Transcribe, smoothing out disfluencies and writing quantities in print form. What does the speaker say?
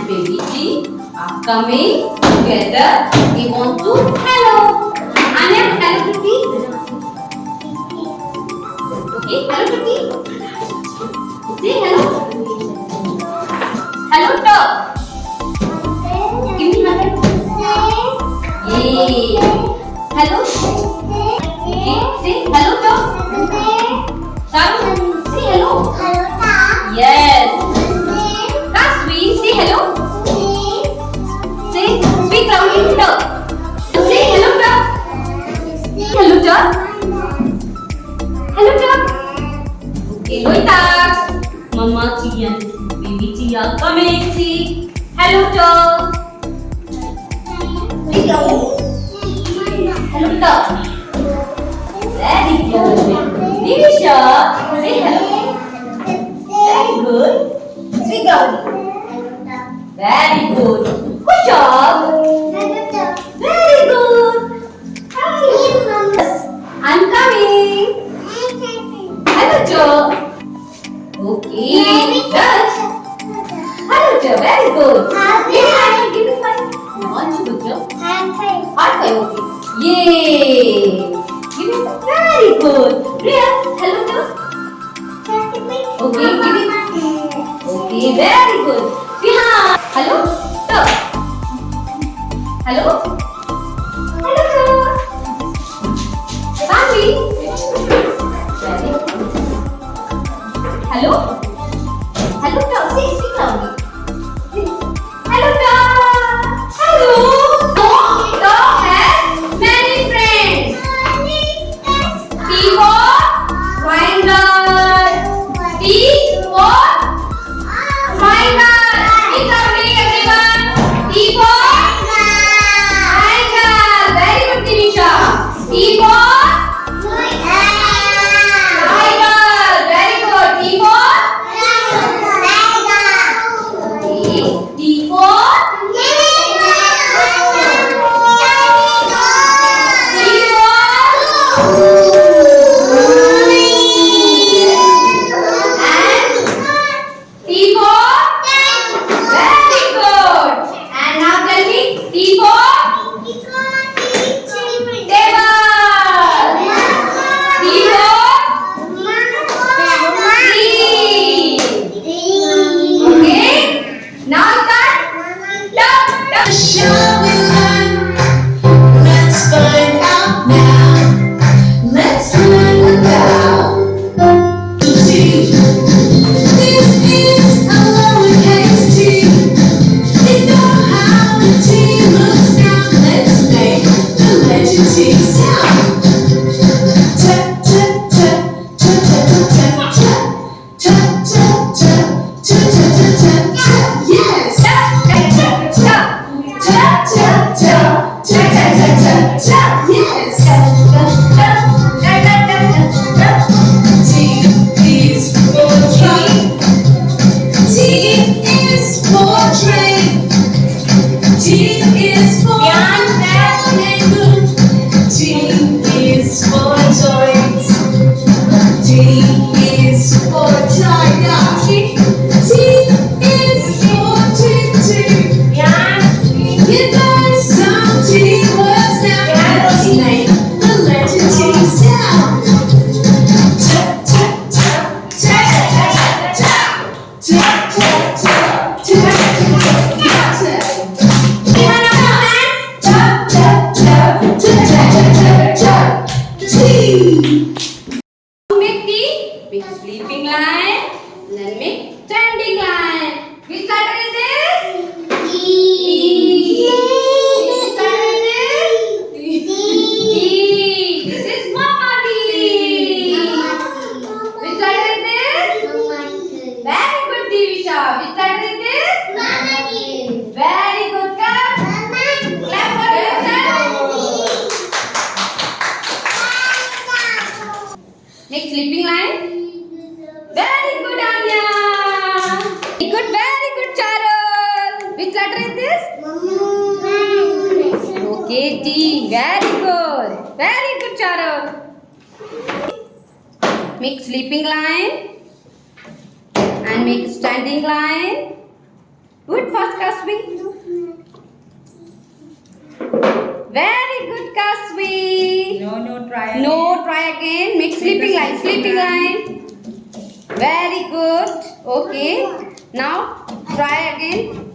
and baby T are coming together. They want to hello. Anya, hello to T. Okay, hello to T. Say hello. Hello, dog. Give me mother. Yay. Hello. Okay, say hello, dog. Shout. Say hello. Yes. That's sweet. Say hello. Say speak loudly, dog. Say hello, dog. Hello, dog. Hello, dog. Okay, Loita. Mama Tia, baby Tia, coming. See. Hello, dog. Hello. Hello, dog. Very good. Nisha, say hello. Very good. Speak loudly. Very good. Good job. Very good. I'm coming. Hello, Joe. Okay. Good. Hello, Joe. Very good. Give me five. One, two, Joe. High five. Okay. Yay. Give me five. Very good. Priya. Hello, Joe. Okay. Give me. Okay. Very good. Priya. Hello. Joe. Hello. Hello, Joe. Bambi. Very good. Hello. Hello, Joe. Say speak loudly. Hello, dog. Hello. Dog has many friends. T for triangle. T for triangle. Speak loudly, everyone. T for triangle. Very good, Dinisha. T for triangle. Very good. T for T for Make sleeping line, then make standing line. Which letter is this? E. Which letter is this? D. This is Mama D. Which letter is this? Very good, Divisha. Which letter is this? Very good, clap. Clap for yourself. Next sleeping line. Very good, Anya. Very good, Charul. Which letter is this? Okay, T. Very good. Very good, Charul. Make sleeping line and make standing line Do it fast, Kasvi. Very good, Kasvi. No, try again. No, try again. Make sleeping line, sleeping line. Very good. Okay. Now try again.